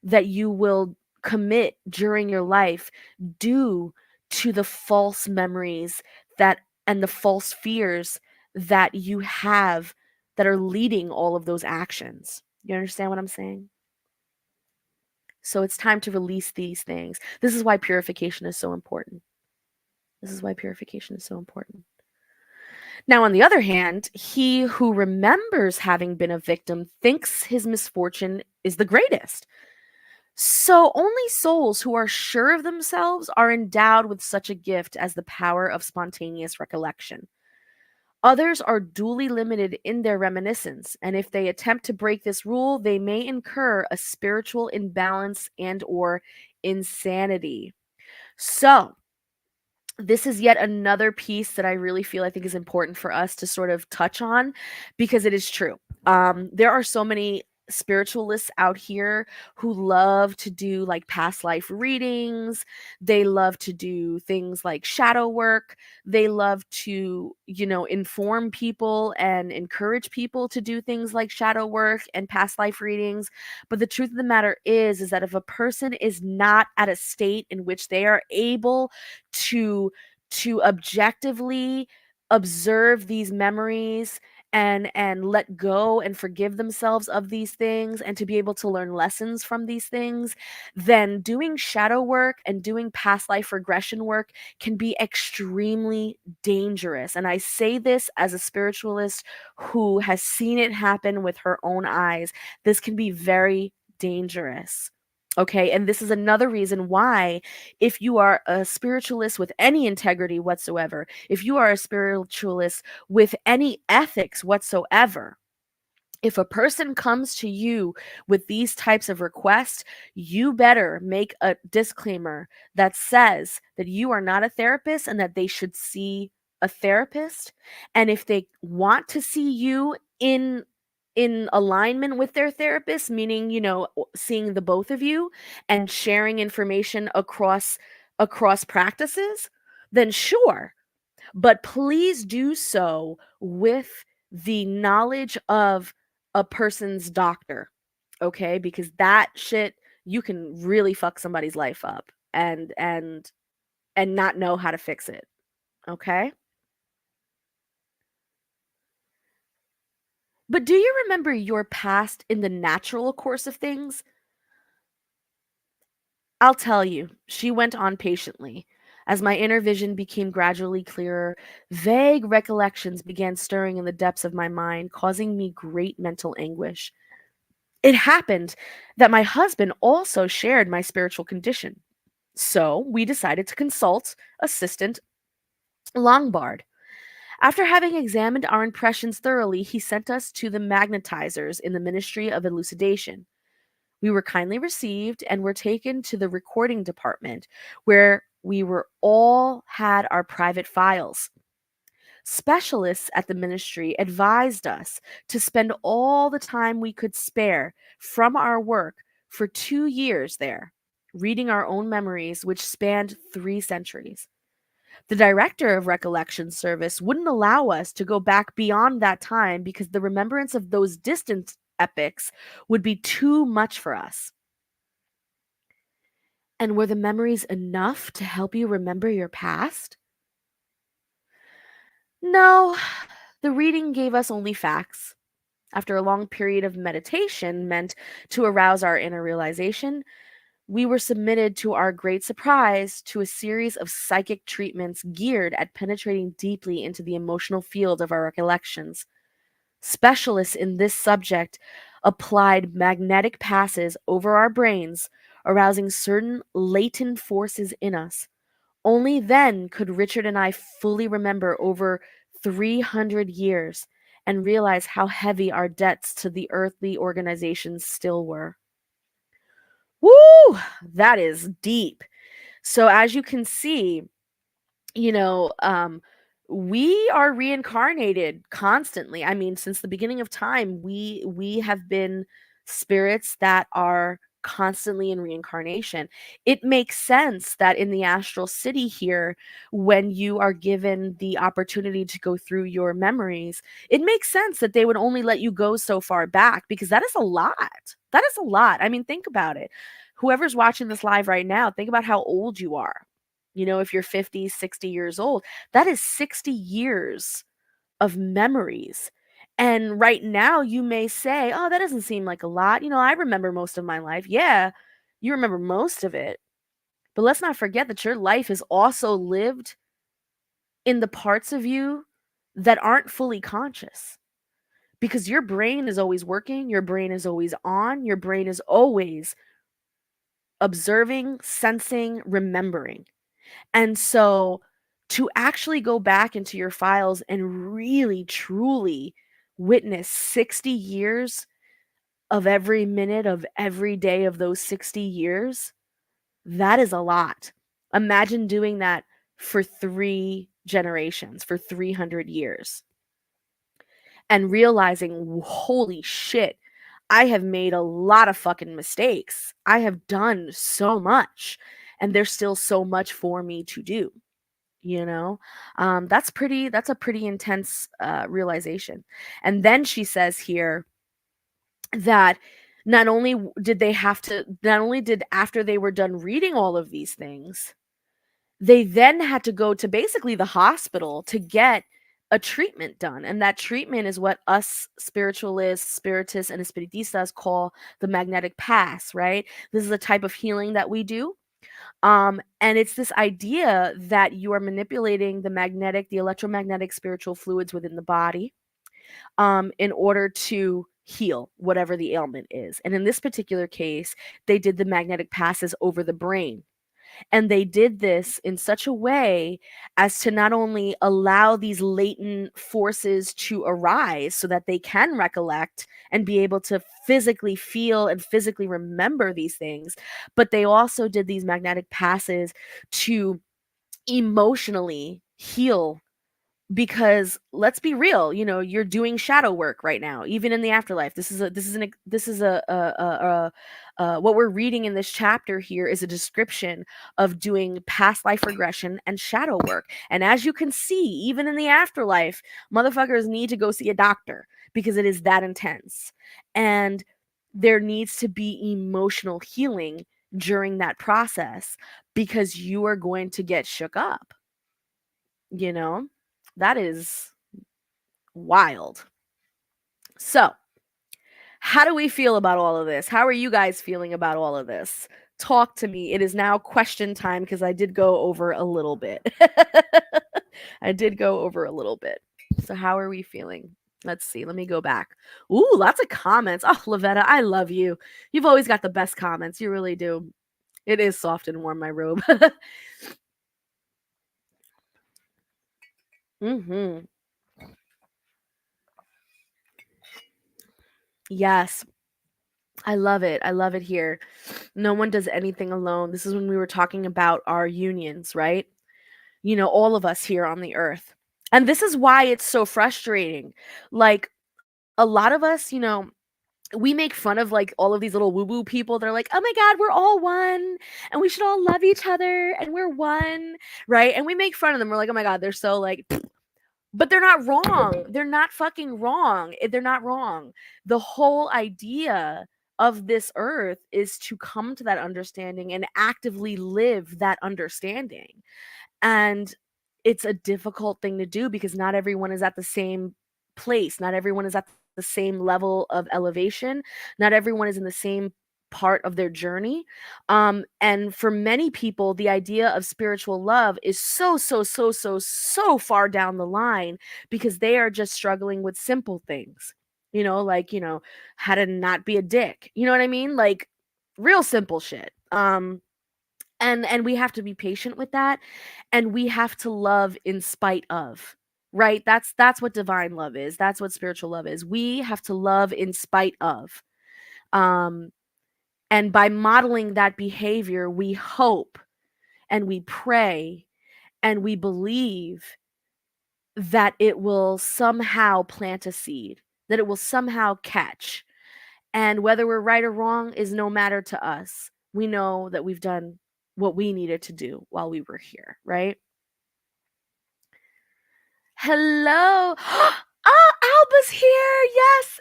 that you will commit during your life due to the false memories that and the false fears that you have that are leading all of those actions. You understand what I'm saying? So it's time to release these things. This is why purification is so important. This is why purification is so important. Now, on the other hand, he who remembers having been a victim thinks his misfortune is the greatest. So, only souls who are sure of themselves are endowed with such a gift as the power of spontaneous recollection. Others are duly limited in their reminiscence, and if they attempt to break this rule, they may incur a spiritual imbalance and or insanity. So, this is yet another piece that I really feel I think is important for us to sort of touch on because it is true. There are so many spiritualists out here who love to do like past life readings. They love to do things like shadow work. They love to, inform people and encourage people to do things like shadow work and past life readings. But the truth of the matter is that if a person is not at a state in which they are able to objectively observe these memories and let go and forgive themselves of these things and to be able to learn lessons from these things, then doing shadow work and doing past life regression work can be extremely dangerous. And I say this as a spiritualist who has seen it happen with her own eyes. This can be very dangerous. Okay, and this is another reason why, if you are a spiritualist with any integrity whatsoever, if you are a spiritualist with any ethics whatsoever, if a person comes to you with these types of requests, you better make a disclaimer that says that you are not a therapist and that they should see a therapist. And if they want to see you in alignment with their therapist, meaning, seeing the both of you and sharing information across practices, then sure, but please do so with the knowledge of a person's doctor, okay? Because that shit, you can really fuck somebody's life up and not know how to fix it, okay? But do you remember your past in the natural course of things? I'll tell you, she went on patiently. As my inner vision became gradually clearer, vague recollections began stirring in the depths of my mind, causing me great mental anguish. It happened that my husband also shared my spiritual condition. So we decided to consult Assistant Longbard. After having examined our impressions thoroughly, he sent us to the magnetizers in the Ministry of Elucidation. We were kindly received and were taken to the recording department where we were all had our private files. Specialists at the ministry advised us to spend all the time we could spare from our work for 2 years there, reading our own memories, which spanned 3 centuries. The director of recollection service wouldn't allow us to go back beyond that time because the remembrance of those distant epics would be too much for us. And were the memories enough to help you remember your past? No, the reading gave us only facts. After a long period of meditation meant to arouse our inner realization, we were submitted to our great surprise to a series of psychic treatments geared at penetrating deeply into the emotional field of our recollections. Specialists in this subject applied magnetic passes over our brains, arousing certain latent forces in us. Only then could Richard and I fully remember over 300 years and realize how heavy our debts to the earthly organizations still were. Woo! That is deep. So, as you can see, you know, um, we are reincarnated constantly. I mean, since the beginning of time, we have been spirits that are constantly in reincarnation. It makes sense that in the astral city here, when you are given the opportunity to go through your memories, it makes sense that they would only let you go so far back because that is a lot. That is a lot. I mean, think about it. Whoever's watching this live right now, think about how old you are. If you're 50, 60 years old, that is 60 years of memories. And right now, you may say, oh, that doesn't seem like a lot. I remember most of my life. Yeah, you remember most of it. But let's not forget that your life is also lived in the parts of you that aren't fully conscious because your brain is always working, your brain is always on, your brain is always observing, sensing, remembering. And so to actually go back into your files and really truly witness 60 years of every minute of every day of those 60 years, that is a lot. Imagine doing that for 3 generations, for 300 years, and realizing, holy shit, I have made a lot of fucking mistakes. I have done so much, and there's still so much for me to do. That's a pretty intense realization. And then she says here that not only did after they were done reading all of these things, they then had to go to basically the hospital to get a treatment done. And that treatment is what us spiritualists, spiritists, and espiritistas call the magnetic pass, right? This is a type of healing that we do. And it's this idea that you are manipulating the electromagnetic spiritual fluids within the body in order to heal whatever the ailment is. And in this particular case, they did the magnetic passes over the brain. And they did this in such a way as to not only allow these latent forces to arise so that they can recollect and be able to physically feel and physically remember these things, but they also did these magnetic passes to emotionally heal, because let's be real, you're doing shadow work right now, even in the afterlife. What we're reading in this chapter here is a description of doing past life regression and shadow work. And as you can see, even in the afterlife, motherfuckers need to go see a doctor because it is that intense. And there needs to be emotional healing during that process, because you are going to get shook up, you know? That is wild. So, how do we feel about all of this? How are you guys feeling about all of this? Talk to me. It is now question time, because I did go over a little bit. I did go over a little bit. So, how are we feeling? Let's see. Let me go back. Ooh, lots of comments. Oh, Lavetta, I love you. You've always got the best comments. You really do. It is soft and warm, my robe. Mm-hmm. Yes. I love it. I love it here. No one does anything alone. This is when we were talking about our unions, right? All of us here on the earth. And this is why it's so frustrating. Like, a lot of us, we make fun of like all of these little woo woo people that are like, oh my God, we're all one and we should all love each other and we're one, right? And we make fun of them. We're like, oh my God, they're so like, but they're not wrong. They're not fucking wrong. They're not wrong. The whole idea of this earth is to come to that understanding and actively live that understanding. And it's a difficult thing to do because not everyone is at the same place. Not everyone is at the same level of elevation. Not everyone is in the same part of their journey. And for many people, the idea of spiritual love is so, so, so, so, so far down the line, because they are just struggling with simple things, like, how to not be a dick. You know what I mean? Like, real simple shit. And we have to be patient with that, and we have to love in spite of, right? That's what divine love is. That's what spiritual love is. We have to love in spite of. Um and by modeling that behavior, we hope and we pray and we believe that it will somehow plant a seed, that it will somehow catch. And whether we're right or wrong is no matter to us. We know that we've done what we needed to do while we were here, right? Hello. Oh, Alba's here. Yes.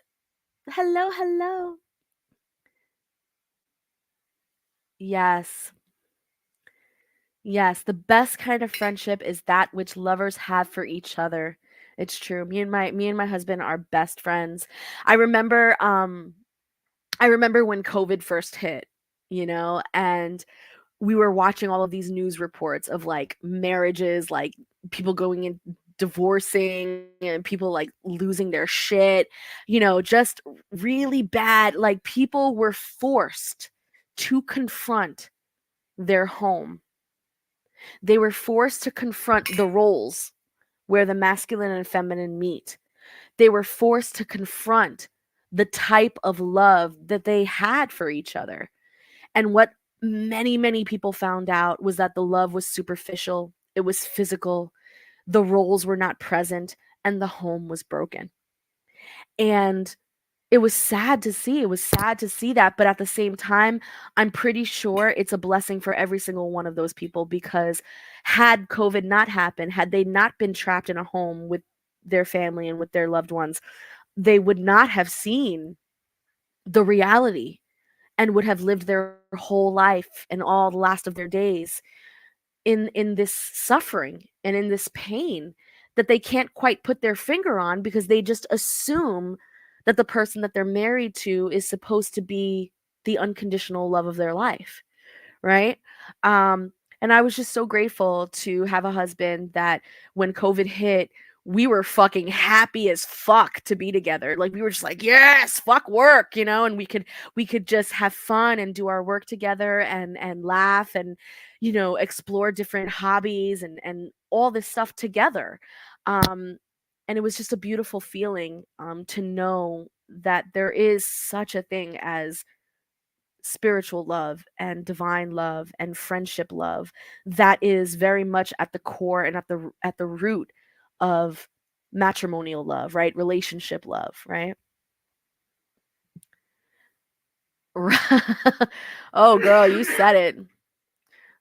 Hello, hello. Yes. Yes, the best kind of friendship is that which lovers have for each other. It's true. Me and my husband are best friends. I remember I remember when COVID first hit, and we were watching all of these news reports of like marriages, like people going in divorcing and people like losing their shit, just really bad. Like, people were forced to confront their home. They were forced to confront the roles where the masculine and feminine meet. They were forced to confront the type of love that they had for each other. And what many, many people found out was that the love was superficial, it was physical, the roles were not present, and the home was broken. And it was sad to see. It was sad to see that. But at the same time, I'm pretty sure it's a blessing for every single one of those people, because had COVID not happened, had they not been trapped in a home with their family and with their loved ones, they would not have seen the reality and would have lived their whole life and all the last of their days in this suffering and in this pain that they can't quite put their finger on because they just assume that the person that they're married to is supposed to be the unconditional love of their life, right? Um, and I was just so grateful to have a husband that when COVID hit, we were fucking happy as fuck to be together. Like we were just like, yes, fuck work, and we could just have fun and do our work together and laugh and explore different hobbies and all this stuff together. Um and it was just a beautiful feeling to know that there is such a thing as spiritual love and divine love and friendship love that is very much at the core and at the root of matrimonial love, right? Relationship love, right? Oh girl, you said it.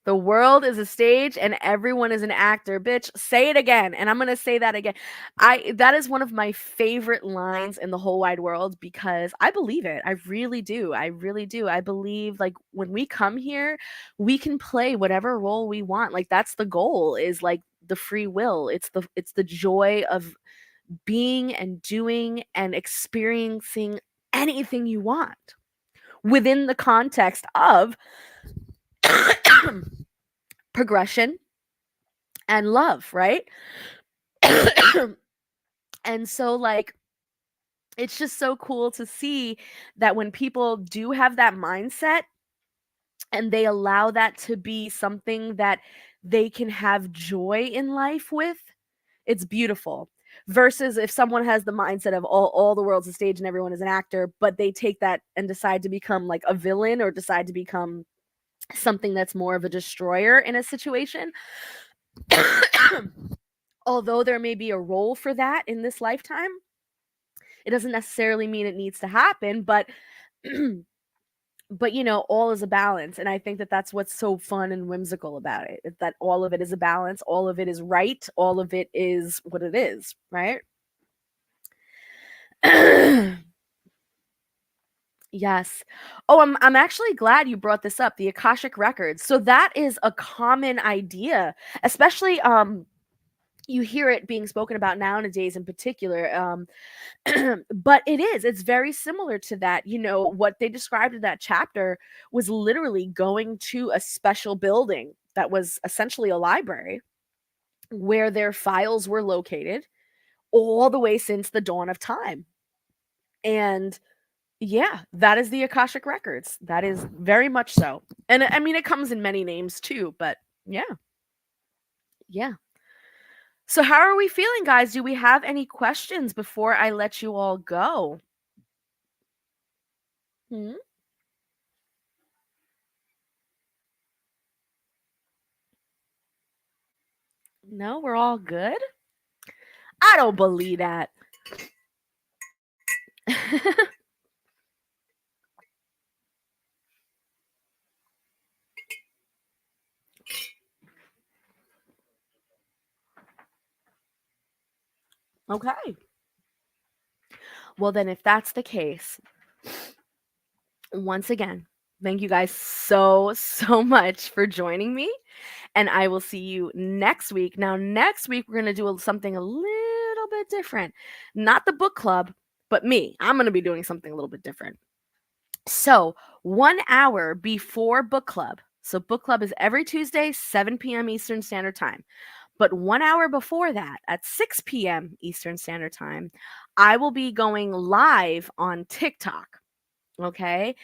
The world is a stage and everyone is an actor. Bitch, say it again. And I'm going to say that again. That is one of my favorite lines in the whole wide world because I believe it. I really do. I really do. I believe like when we come here, we can play whatever role we want. Like that's the goal is like the free will. It's the joy of being and doing and experiencing anything you want within the context of progression and love, right? And so like it's just so cool to see that when people do have that mindset and they allow that to be something that they can have joy in life with, it's beautiful. Versus if someone has the mindset of all the world's a stage and everyone is an actor, but they take that and decide to become like a villain or decide to become something that's more of a destroyer in a situation. Although there may be a role for that in this lifetime, it doesn't necessarily mean it needs to happen, but but all is a balance, and I think that that's what's so fun and whimsical about it, is that all of it is a balance, all of it is right, all of it is what it is, right? Yes. Oh, I'm actually glad you brought this up, the Akashic records. So that is a common idea, especially you hear it being spoken about nowadays in particular. But it's very similar to that. What they described in that chapter was literally going to a special building that was essentially a library where their files were located all the way since the dawn of time. And yeah, that is the Akashic records. That is very much so. And I mean it comes in many names too, but yeah. Yeah. So how are we feeling, guys? Do we have any questions before I let you all go? Hmm? No, we're all good? I don't believe that. Okay. Well, then, if that's the case, once again, thank you guys so much for joining me. And I will see you next week. Now, next week, we're going to do something a little bit different. Not the book club, but me. I'm going to be doing something a little bit different. So, 1 hour before book club. So, book club is every Tuesday, 7 p.m. Eastern Standard Time. But 1 hour before that, at 6 p.m. Eastern Standard Time, I will be going live on TikTok. Okay.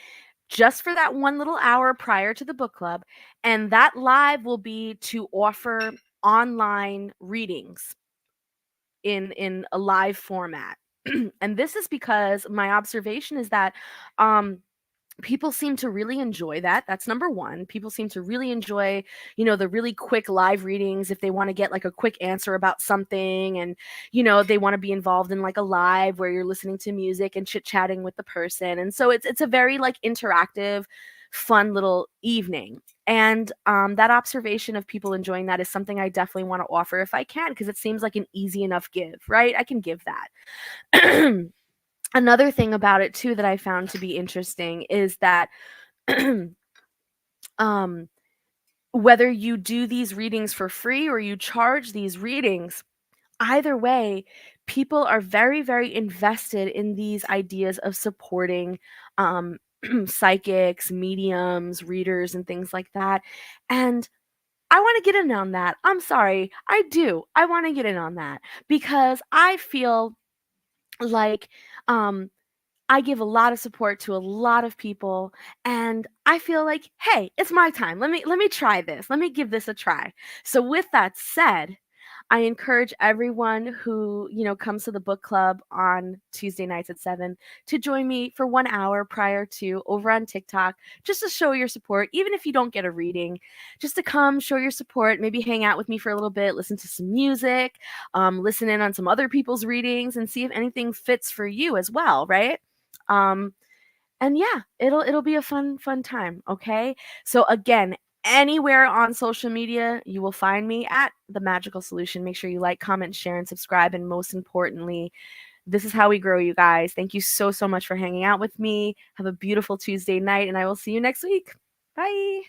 Just for that one little hour prior to the book club. And that live will be to offer online readings in a live format. And this is because my observation is that people seem to really enjoy that. That's number one. People seem to really enjoy, the really quick live readings if they want to get like a quick answer about something and, they want to be involved in like a live where you're listening to music and chit-chatting with the person. And so it's a very like interactive, fun little evening. And that observation of people enjoying that is something I definitely want to offer if I can, because it seems like an easy enough give, right? I can give that. Another thing about it too that I found to be interesting is that um, whether you do these readings for free or you charge these readings, either way, people are very, very invested in these ideas of supporting psychics, mediums, readers, and things like that. And I want to get in on that. I'm sorry. I do. I want to get in on that because I feel like um, I give a lot of support to a lot of people, and I feel like, hey, it's my time. Let me try this. Let me give this a try. So with that said, I encourage everyone who, comes to the book club on Tuesday nights at 7 to join me for 1 hour prior to over on TikTok, just to show your support, even if you don't get a reading, just to come show your support, maybe hang out with me for a little bit, listen to some music, listen in on some other people's readings, and see if anything fits for you as well, right? Um, and yeah, it'll be a fun time, okay? So again, anywhere on social media, you will find me at The Magical Solution. Make sure you like, comment, share, and subscribe. And most importantly, this is how we grow, you guys. Thank you so much for hanging out with me. Have a beautiful Tuesday night, and I will see you next week. Bye.